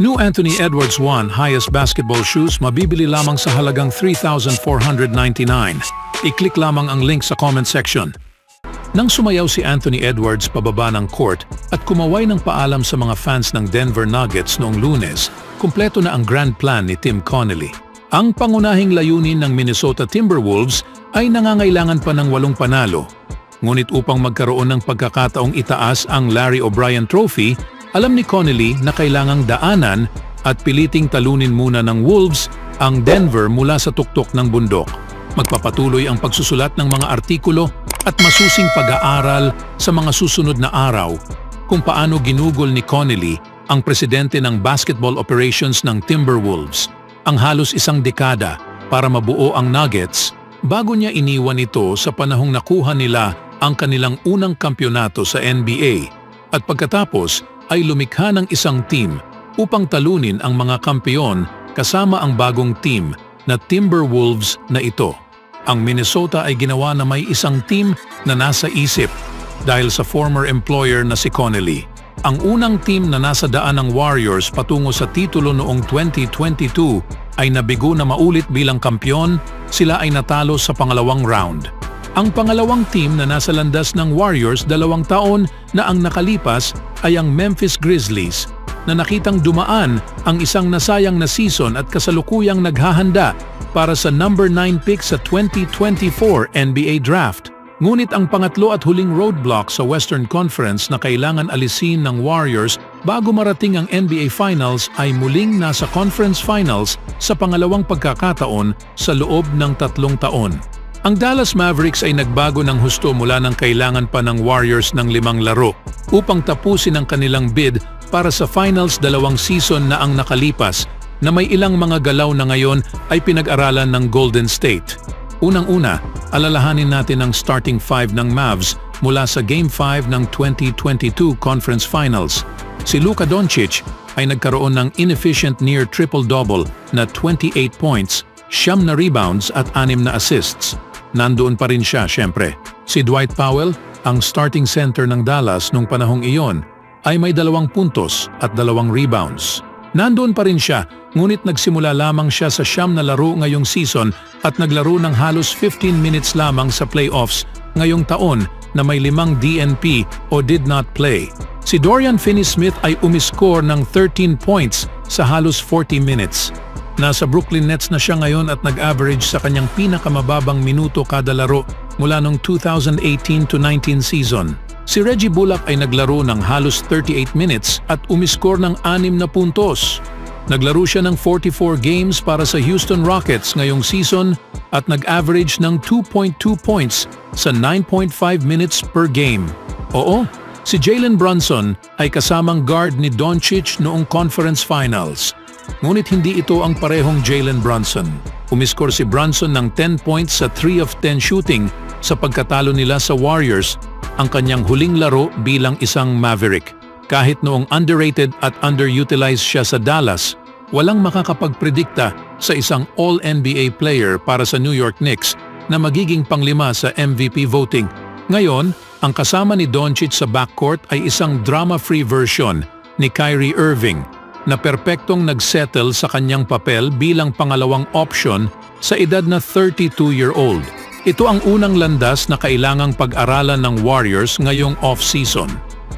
New Anthony Edwards 1 highest basketball shoes mabibili lamang sa halagang $3,499. I-click lamang ang link sa comment section. Nang sumayaw si Anthony Edwards pababa ng court at kumaway ng paalam sa mga fans ng Denver Nuggets noong Lunes, kumpleto na ang grand plan ni Tim Connelly. Ang pangunahing layunin ng Minnesota Timberwolves ay nangangailangan pa ng 8 panalo. Ngunit upang magkaroon ng pagkakataong itaas ang Larry O'Brien Trophy, alam ni Connelly na kailangang daanan at piliting talunin muna ng Wolves ang Denver mula sa tuktok ng bundok. Magpapatuloy ang pagsusulat ng mga artikulo at masusing pag-aaral sa mga susunod na araw kung paano ginugol ni Connelly ang presidente ng basketball operations ng Timberwolves ang halos 1 dekada para mabuo ang Nuggets bago niya iniwan ito sa panahong nakuha nila ang kanilang unang kampyonato sa NBA at pagkatapos ay lumikha ng isang team upang talunin ang mga kampiyon kasama ang bagong team na Timberwolves na ito. Ang Minnesota ay ginawa na may isang team na nasa isip dahil sa former employer na si Connelly. Ang unang team na nasa daan ng Warriors patungo sa titulo noong 2022 ay nabigo na maulit bilang kampiyon, sila ay natalo sa pangalawang round. Ang pangalawang team na nasa landas ng Warriors 2 taon na ang nakalipas ay ang Memphis Grizzlies na nakitang dumaan ang isang nasayang na season at kasalukuyang naghahanda para sa number 9 pick sa 2024 NBA Draft. Ngunit ang pangatlo at huling roadblock sa Western Conference na kailangan alisin ng Warriors bago marating ang NBA Finals ay muling nasa Conference Finals sa pangalawang pagkakataon sa loob ng 3 taon. Ang Dallas Mavericks ay nagbago ng husto mula ng kailangan pa ng Warriors ng 5 laro upang tapusin ang kanilang bid para sa Finals 2 season na ang nakalipas na may ilang mga galaw na ngayon ay pinag-aralan ng Golden State. Unang-una, alalahanin natin ang starting 5 ng Mavs mula sa Game 5 ng 2022 Conference Finals. Si Luka Doncic ay nagkaroon ng inefficient near triple-double na 28 points, 9 na rebounds at 6 na assists. Nandoon pa rin siya, syempre. Si Dwight Powell, ang starting center ng Dallas nung panahong iyon, ay may 2 puntos at 2 rebounds. Nandoon pa rin siya, ngunit nagsimula lamang siya sa 9 na laro ngayong season at naglaro ng halos 15 minutes lamang sa playoffs ngayong taon na may 5 DNP o did not play. Si Dorian Finney-Smith ay umiscore ng 13 points sa halos 40 minutes. Nasa Brooklyn Nets na siya ngayon at nag-average sa kanyang pinakamababang minuto kada laro mula noong 2018-19 season. Si Reggie Bullock ay naglaro ng halos 38 minutes at umiscore ng 6 na puntos. Naglaro siya ng 44 games para sa Houston Rockets ngayong season at nag-average ng 2.2 points sa 9.5 minutes per game. Oo, si Jalen Brunson ay kasamang guard ni Doncic noong Conference Finals. Ngunit hindi ito ang parehong Jalen Brunson. Umiskor si Brunson ng 10 points sa 3 of 10 shooting sa pagkatalo nila sa Warriors, ang kanyang huling laro bilang isang Maverick. Kahit noong underrated at underutilized siya sa Dallas, walang makakapagpredikta sa isang All-NBA player para sa New York Knicks na magiging panglima sa MVP voting. Ngayon, ang kasama ni Doncic sa backcourt ay isang drama-free version ni Kyrie Irving na perpektong nagsettle sa kanyang papel bilang pangalawang option sa edad na 32-year-old. Ito ang unang landas na kailangang pag-aralan ng Warriors ngayong off-season.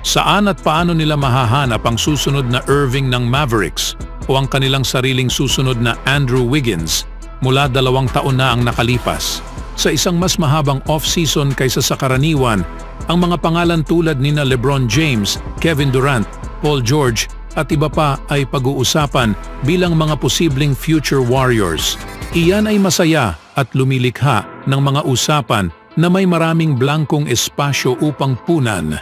Saan at paano nila mahahanap ang susunod na Irving ng Mavericks o ang kanilang sariling susunod na Andrew Wiggins mula 2 taon na ang nakalipas. Sa isang mas mahabang off-season kaysa sa karaniwan, ang mga pangalan tulad nina LeBron James, Kevin Durant, Paul George at iba pa ay pag-uusapan bilang mga posibleng future Warriors. Iyan ay masaya at lumilikha ng mga usapan na may maraming blankong espasyo upang punan.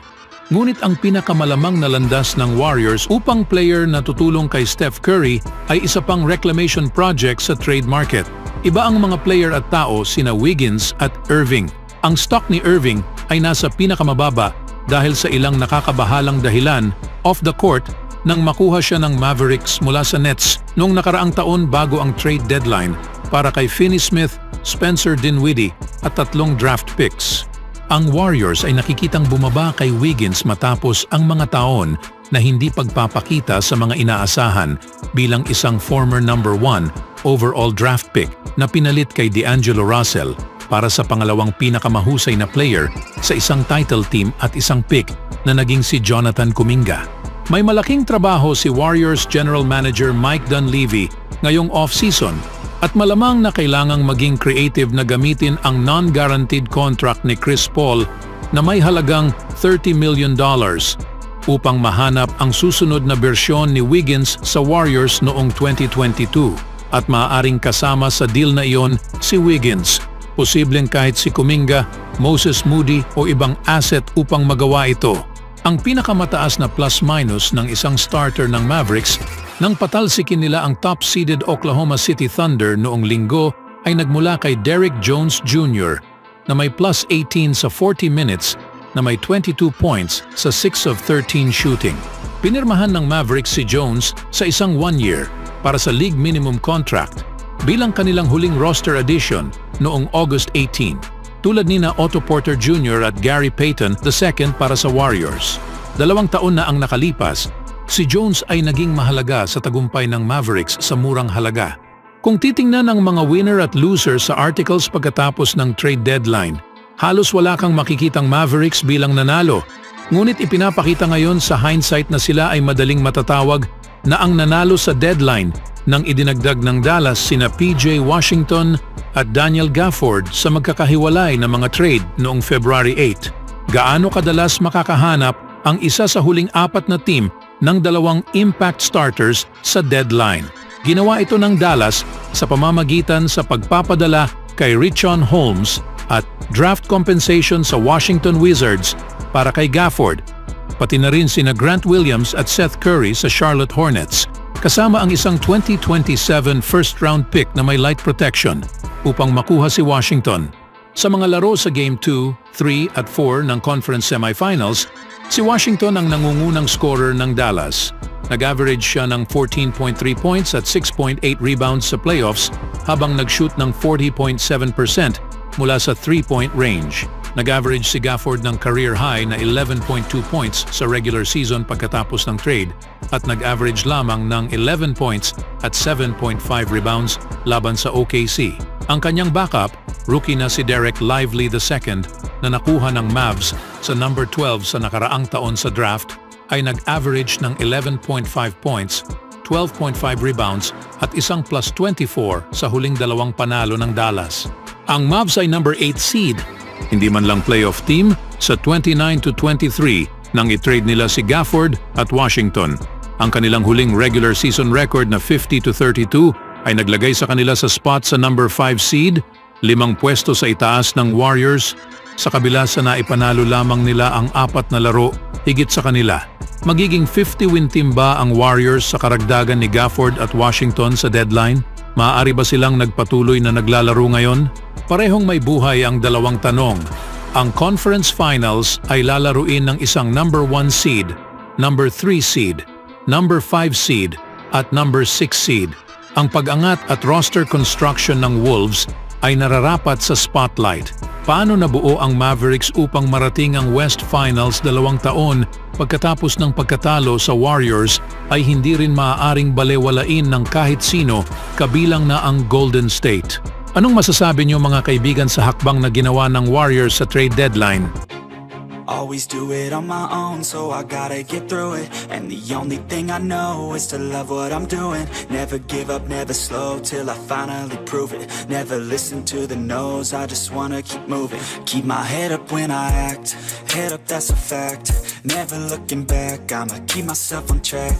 Ngunit ang pinakamalamang na landas ng Warriors upang player na tutulong kay Steph Curry ay isa pang reclamation project sa trade market. Iba ang mga player at tao sina Wiggins at Irving. Ang stock ni Irving ay nasa pinakamababa dahil sa ilang nakakabahalang dahilan off the court nang makuha siya ng Mavericks mula sa Nets noong nakaraang taon bago ang trade deadline para kay Finney-Smith, Spencer Dinwiddie at 3 draft picks. Ang Warriors ay nakikitang bumaba kay Wiggins matapos ang mga taon na hindi pagpapakita sa mga inaasahan bilang isang former number 1 overall draft pick na pinalit kay D'Angelo Russell para sa pangalawang pinakamahusay na player sa isang title team at isang pick na naging si Jonathan Kuminga. May malaking trabaho si Warriors General Manager Mike Dunleavy ngayong off-season at malamang na kailangang maging creative na gamitin ang non-guaranteed contract ni Chris Paul na may halagang $30 million upang mahanap ang susunod na bersyon ni Wiggins sa Warriors noong 2022 at maaaring kasama sa deal na iyon si Wiggins. Posibleng kahit si Kuminga, Moses Moody o ibang asset upang magawa ito. Ang pinakamataas na plus-minus ng isang starter ng Mavericks nang patalsikin nila ang top-seeded Oklahoma City Thunder noong linggo ay nagmula kay Derrick Jones Jr. na may plus 18 sa 40 minutes na may 22 points sa 6 of 13 shooting. Pinirmahan ng Mavericks si Jones sa isang 1 year para sa league minimum contract bilang kanilang huling roster addition noong August 18, tulad nina Otto Porter Jr. at Gary Payton II para sa Warriors. 2 taon na ang nakalipas, si Jones ay naging mahalaga sa tagumpay ng Mavericks sa murang halaga. Kung titingnan ang mga winner at loser sa articles pagkatapos ng trade deadline, halos wala kang makikitang Mavericks bilang nanalo. Ngunit ipinapakita ngayon sa hindsight na sila ay madaling matatawag na ang nanalo sa deadline nang idinagdag ng Dallas sina PJ Washington at Daniel Gafford sa magkakahiwalay na mga trade noong February 8. Gaano kadalas makakahanap ang isa sa huling 4 na team ng 2 impact starters sa deadline? Ginawa ito ng Dallas sa pamamagitan sa pagpapadala kay Richaun Holmes at draft compensation sa Washington Wizards para kay Gafford, pati na rin sina Grant Williams at Seth Curry sa Charlotte Hornets, kasama ang isang 2027 first-round pick na may light protection upang makuha si Washington. Sa mga laro sa Game 2, 3 at 4 ng conference semifinals, si Washington ang nangungunang scorer ng Dallas. Nag-average siya ng 14.3 points at 6.8 rebounds sa playoffs habang nag-shoot ng 40.7% mula sa 3-point range. Nag-average si Gafford ng career high na 11.2 points sa regular season pagkatapos ng trade at nag-average lamang ng 11 points at 7.5 rebounds laban sa OKC. Ang kanyang backup, rookie na si Derek Lively II na nakuha ng Mavs sa number 12 sa nakaraang taon sa draft, ay nag-average ng 11.5 points, 12.5 rebounds at isang plus 24 sa huling 2 panalo ng Dallas. Ang Mavs ay number 8 seed, hindi man lang playoff team sa 29-23 nang i-trade nila si Gafford at Washington. Ang kanilang huling regular season record na 50-32 ay naglagay sa kanila sa spot sa number 5 seed, 5 pwesto sa itaas ng Warriors, sa kabila sa naipanalo lamang nila ang 4 na laro higit sa kanila. Magiging 50-win team ba ang Warriors sa karagdagan ni Gafford at Washington sa deadline? Maaari ba silang nagpatuloy na naglalaro ngayon? Parehong may buhay ang 2 tanong. Ang conference finals ay lalaruin ng isang number 1 seed, number 3 seed, number 5 seed at number 6 seed. Ang pag-angat at roster construction ng Wolves ay nararapat sa spotlight. Paano nabuo ang Mavericks upang marating ang West Finals 2 taon pagkatapos ng pagkatalo sa Warriors ay hindi rin maaaring balewalain ng kahit sino, kabilang na ang Golden State. Anong masasabi niyo mga kaibigan sa hakbang na ginawa ng Warriors sa trade deadline? Always do it on my own, so I gotta get through it. And the only thing I know is to love what I'm doing. Never give up, never slow, till I finally prove it. Never listen to the no's, I just wanna keep moving. Keep my head up when I act, head up, that's a fact. Never looking back, I'ma keep myself on track.